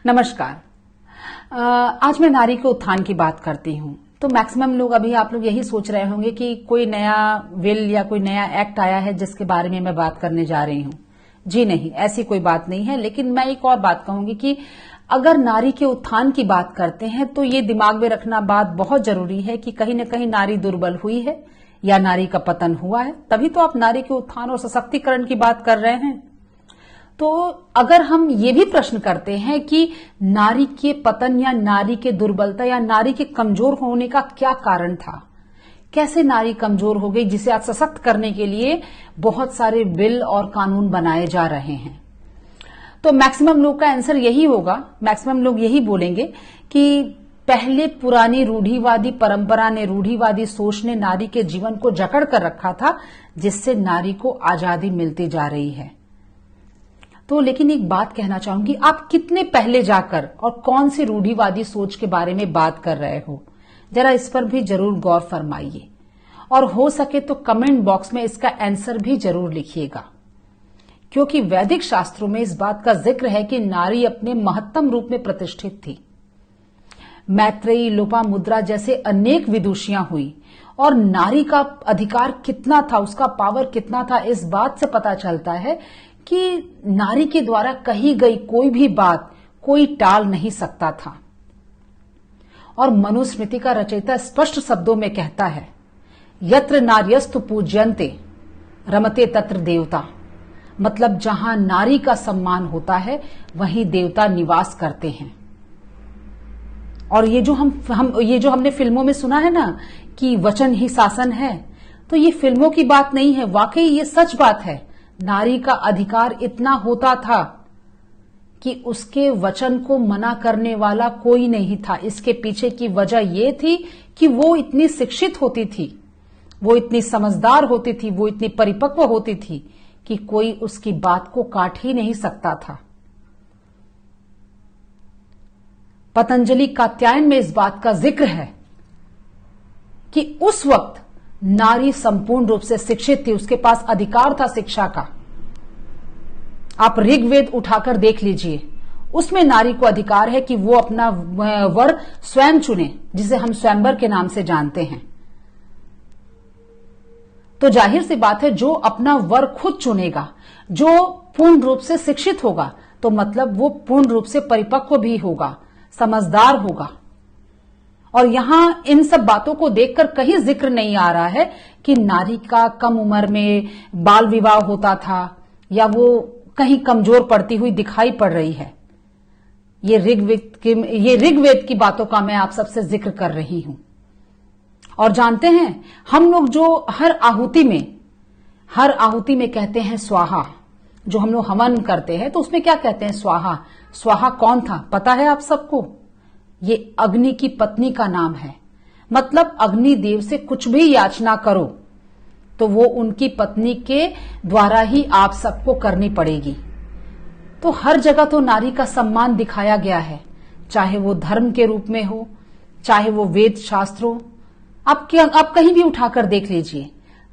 नमस्कार। आज मैं नारी के उत्थान की बात करती हूँ। तो मैक्सिमम लोग अभी आप लोग यही सोच रहे होंगे कि कोई नया बिल या कोई नया एक्ट आया है जिसके बारे में मैं बात करने जा रही हूँ। जी नहीं, ऐसी कोई बात नहीं है। लेकिन मैं एक और बात कहूंगी कि अगर नारी के उत्थान की बात करते हैं तो ये दिमाग में रखना बात बहुत जरूरी है कि कहीं न कहीं नारी दुर्बल हुई है या नारी का पतन हुआ है, तभी तो आप नारी के उत्थान और सशक्तिकरण की बात कर रहे हैं। तो अगर हम ये भी प्रश्न करते हैं कि नारी के पतन या नारी के दुर्बलता या नारी के कमजोर होने का क्या कारण था, कैसे नारी कमजोर हो गई, जिसे आज सशक्त करने के लिए बहुत सारे बिल और कानून बनाए जा रहे हैं, तो मैक्सिमम लोग का आंसर यही होगा। मैक्सिमम लोग यही बोलेंगे कि पहले पुरानी रूढ़िवादी परंपरा ने, रूढ़िवादी सोच ने नारी के जीवन को जकड़ कर रखा था, जिससे नारी को आजादी मिलती जा रही है। तो लेकिन एक बात कहना चाहूंगी, आप कितने पहले जाकर और कौन सी रूढ़िवादी सोच के बारे में बात कर रहे हो, जरा इस पर भी जरूर गौर फरमाइए और हो सके तो कमेंट बॉक्स में इसका आंसर भी जरूर लिखिएगा, क्योंकि वैदिक शास्त्रों में इस बात का जिक्र है कि नारी अपने महत्तम रूप में प्रतिष्ठित थी। मैत्रेयी, लोपामुद्रा जैसे अनेक विदुषियां हुई और नारी का अधिकार कितना था, उसका पावर कितना था, इस बात से पता चलता है कि नारी के द्वारा कही गई कोई भी बात कोई टाल नहीं सकता था। और मनुस्मृति का रचयिता स्पष्ट शब्दों में कहता है, यत्र नार्यस्तु पूज्यन्ते रमते तत्र देवता। मतलब जहां नारी का सम्मान होता है वहीं देवता निवास करते हैं। और ये जो हमने फिल्मों में सुना है ना कि वचन ही शासन है, तो ये फिल्मों की बात नहीं है, वाकई ये सच बात है। नारी का अधिकार इतना होता था कि उसके वचन को मना करने वाला कोई नहीं था। इसके पीछे की वजह यह थी कि वो इतनी शिक्षित होती थी, वो इतनी समझदार होती थी, वो इतनी परिपक्व होती थी कि कोई उसकी बात को काट ही नहीं सकता था। पतंजलि कात्यायन में इस बात का जिक्र है कि उस वक्त नारी संपूर्ण रूप से शिक्षित थी, उसके पास अधिकार था शिक्षा का। आप ऋग्वेद उठाकर देख लीजिए, उसमें नारी को अधिकार है कि वो अपना वर स्वयं चुने, जिसे हम स्वयंवर के नाम से जानते हैं। तो जाहिर सी बात है, जो अपना वर खुद चुनेगा, जो पूर्ण रूप से शिक्षित होगा, तो मतलब वो पूर्ण रूप से परिपक्व भी होगा, समझदार होगा। और यहां इन सब बातों को देखकर कहीं जिक्र नहीं आ रहा है कि नारी का कम उम्र में बाल विवाह होता था या वो कहीं कमजोर पड़ती हुई दिखाई पड़ रही है। ये ऋग्वेद की बातों का मैं आप सबसे जिक्र कर रही हूं। और जानते हैं, हम लोग जो हर आहुति में कहते हैं स्वाहा, जो हम लोग हवन करते हैं तो उसमें क्या कहते हैं? स्वाहा। स्वाहा कौन था पता है आप सबको? ये अग्नि की पत्नी का नाम है। मतलब अग्निदेव से कुछ भी याचना करो तो वो उनकी पत्नी के द्वारा ही आप सबको करनी पड़ेगी। तो हर जगह तो नारी का सम्मान दिखाया गया है, चाहे वो धर्म के रूप में हो, चाहे वो वेद शास्त्र हो। आप कहीं भी उठाकर देख लीजिए।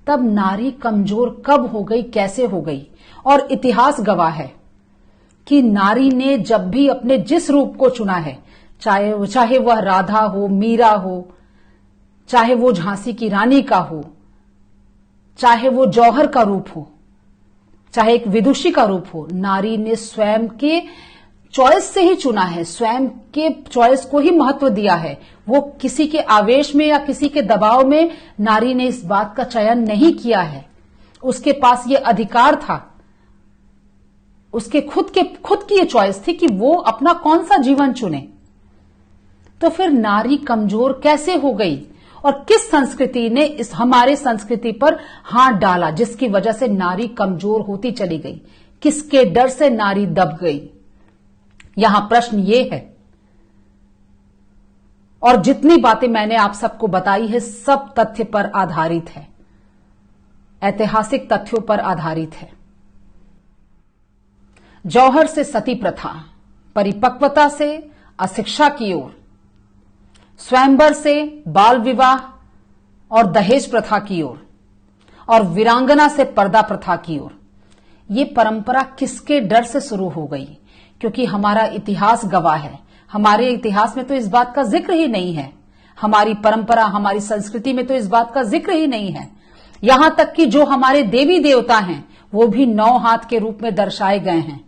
तब नारी कमजोर कब हो गई, कैसे हो गई? और इतिहास गवाह है कि नारी ने जब भी अपने जिस रूप को चुना है, चाहे वह राधा हो, मीरा हो, चाहे वो झांसी की रानी का हो, चाहे वो जौहर का रूप हो, चाहे एक विदुषी का रूप हो, नारी ने स्वयं के चॉइस से ही चुना है, स्वयं के चॉइस को ही महत्व दिया है। वो किसी के आवेश में या किसी के दबाव में नारी ने इस बात का चयन नहीं किया है। उसके पास ये अधिकार था, उसके खुद की ये चॉइस थी कि वो अपना कौन सा जीवन चुने। तो फिर नारी कमजोर कैसे हो गई और किस संस्कृति ने इस हमारे संस्कृति पर हाथ डाला जिसकी वजह से नारी कमजोर होती चली गई? किसके डर से नारी दब गई? यहां प्रश्न ये है। और जितनी बातें मैंने आप सबको बताई है सब तथ्य पर आधारित है, ऐतिहासिक तथ्यों पर आधारित है। जौहर से सती प्रथा, परिपक्वता से अशिक्षा की ओर, स्वयंवर से बाल विवाह और दहेज प्रथा की ओर, और वीरांगना से पर्दा प्रथा की ओर। ये परंपरा किसके डर से शुरू हो गई? क्योंकि हमारा इतिहास गवाह है। हमारे इतिहास में तो इस बात का जिक्र ही नहीं है, हमारी परंपरा, हमारी संस्कृति में तो इस बात का जिक्र ही नहीं है। यहां तक कि जो हमारे देवी देवता हैं वो भी 9 हाथ के रूप में दर्शाए गए हैं।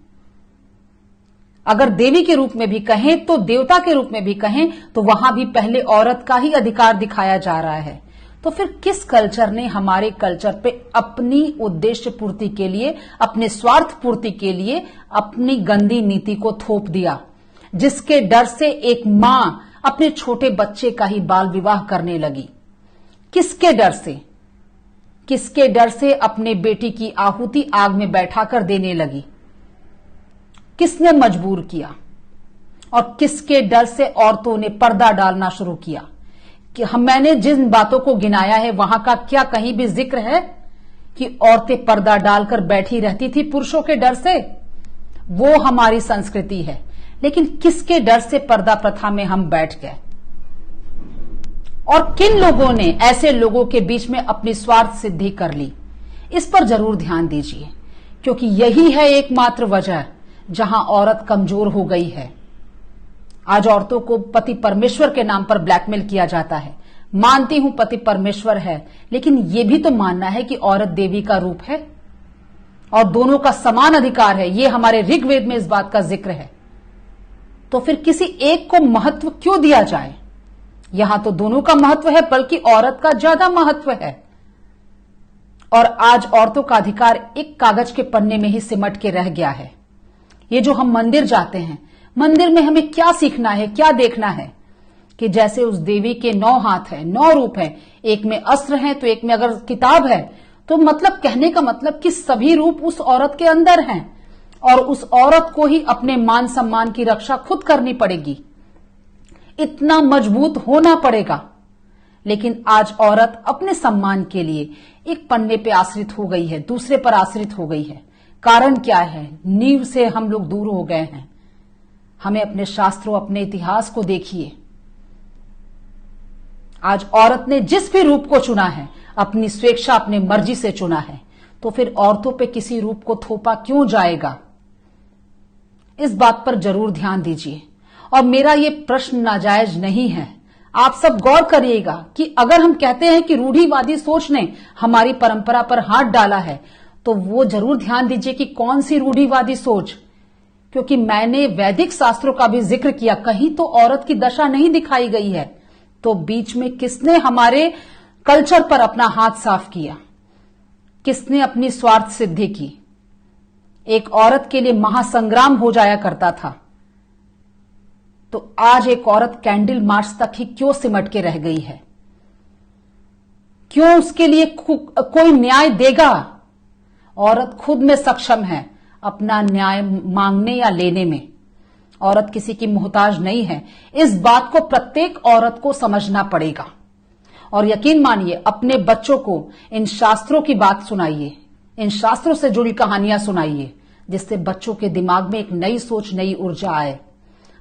अगर देवी के रूप में भी कहें तो देवता के रूप में भी कहें तो वहां भी पहले औरत का ही अधिकार दिखाया जा रहा है। तो फिर किस कल्चर ने हमारे कल्चर पे अपनी उद्देश्य पूर्ति के लिए, अपने स्वार्थ पूर्ति के लिए अपनी गंदी नीति को थोप दिया, जिसके डर से एक मां अपने छोटे बच्चे का ही बाल विवाह करने लगी? किसके डर से? किसके डर से अपने बेटी की आहुति आग में बैठाकर देने लगी? किसने मजबूर किया? और किसके डर से औरतों ने पर्दा डालना शुरू किया? कि मैंने जिन बातों को गिनाया है वहां का क्या कहीं भी जिक्र है कि औरतें पर्दा डालकर बैठी रहती थी पुरुषों के डर से? वो हमारी संस्कृति है, लेकिन किसके डर से पर्दा प्रथा में हम बैठ गए? और किन लोगों ने ऐसे लोगों के बीच में अपनी स्वार्थ सिद्धि कर ली? इस पर जरूर ध्यान दीजिए, क्योंकि यही है एकमात्र वजह जहां औरत कमजोर हो गई है। आज औरतों को पति परमेश्वर के नाम पर ब्लैकमेल किया जाता है। मानती हूं पति परमेश्वर है, लेकिन यह भी तो मानना है कि औरत देवी का रूप है और दोनों का समान अधिकार है। यह हमारे ऋग्वेद में इस बात का जिक्र है। तो फिर किसी एक को महत्व क्यों दिया जाए? यहां तो दोनों का महत्व है, बल्कि औरत का ज्यादा महत्व है। और आज औरतों का अधिकार एक कागज के पन्ने में ही सिमट के रह गया है। ये जो हम मंदिर जाते हैं, मंदिर में हमें क्या सीखना है, क्या देखना है? कि जैसे उस देवी के 9 हाथ है, 9 रूप है, एक में अस्त्र है तो एक में अगर किताब है, तो मतलब कहने का मतलब कि सभी रूप उस औरत के अंदर हैं और उस औरत को ही अपने मान सम्मान की रक्षा खुद करनी पड़ेगी। इतना मजबूत होना पड़ेगा। लेकिन आज औरत अपने सम्मान के लिए एक पन्ने पे आश्रित हो गई है, दूसरे पर आश्रित हो गई है। कारण क्या है? नींव से हम लोग दूर हो गए हैं। हमें अपने शास्त्रों, अपने इतिहास को देखिए। आज औरत ने जिस भी रूप को चुना है, अपनी स्वेच्छा, अपनी मर्जी से चुना है, तो फिर औरतों पे किसी रूप को थोपा क्यों जाएगा? इस बात पर जरूर ध्यान दीजिए। और मेरा ये प्रश्न नाजायज नहीं है। आप सब गौर करिएगा कि अगर हम कहते हैं कि रूढ़िवादी सोच ने हमारी परंपरा पर हाथ डाला है, तो वो जरूर ध्यान दीजिए कि कौन सी रूढ़िवादी सोच। क्योंकि मैंने वैदिक शास्त्रों का भी जिक्र किया, कहीं तो औरत की दशा नहीं दिखाई गई है। तो बीच में किसने हमारे कल्चर पर अपना हाथ साफ किया? किसने अपनी स्वार्थ सिद्धि की? एक औरत के लिए महासंग्राम हो जाया करता था, तो आज एक औरत कैंडल मार्च तक ही क्यों सिमट के रह गई है? क्यों उसके लिए कोई न्याय देगा? औरत खुद में सक्षम है अपना न्याय मांगने या लेने में। औरत किसी की मोहताज नहीं है। इस बात को प्रत्येक औरत को समझना पड़ेगा। और यकीन मानिए, अपने बच्चों को इन शास्त्रों की बात सुनाइए, इन शास्त्रों से जुड़ी कहानियां सुनाइए, जिससे बच्चों के दिमाग में एक नई सोच, नई ऊर्जा आए।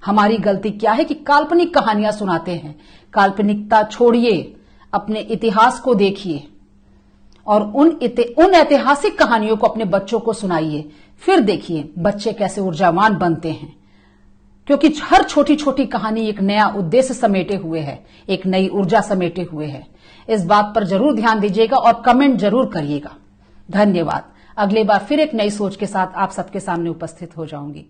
हमारी गलती क्या है कि काल्पनिक कहानियां सुनाते हैं। काल्पनिकता छोड़िए, अपने इतिहास को देखिए और उन ऐतिहासिक कहानियों को अपने बच्चों को सुनाइए। फिर देखिए बच्चे कैसे ऊर्जावान बनते हैं। क्योंकि हर छोटी छोटी कहानी एक नया उद्देश्य समेटे हुए है, एक नई ऊर्जा समेटे हुए है। इस बात पर जरूर ध्यान दीजिएगा और कमेंट जरूर करिएगा। धन्यवाद। अगली बार फिर एक नई सोच के साथ आप सबके सामने उपस्थित हो जाऊंगी।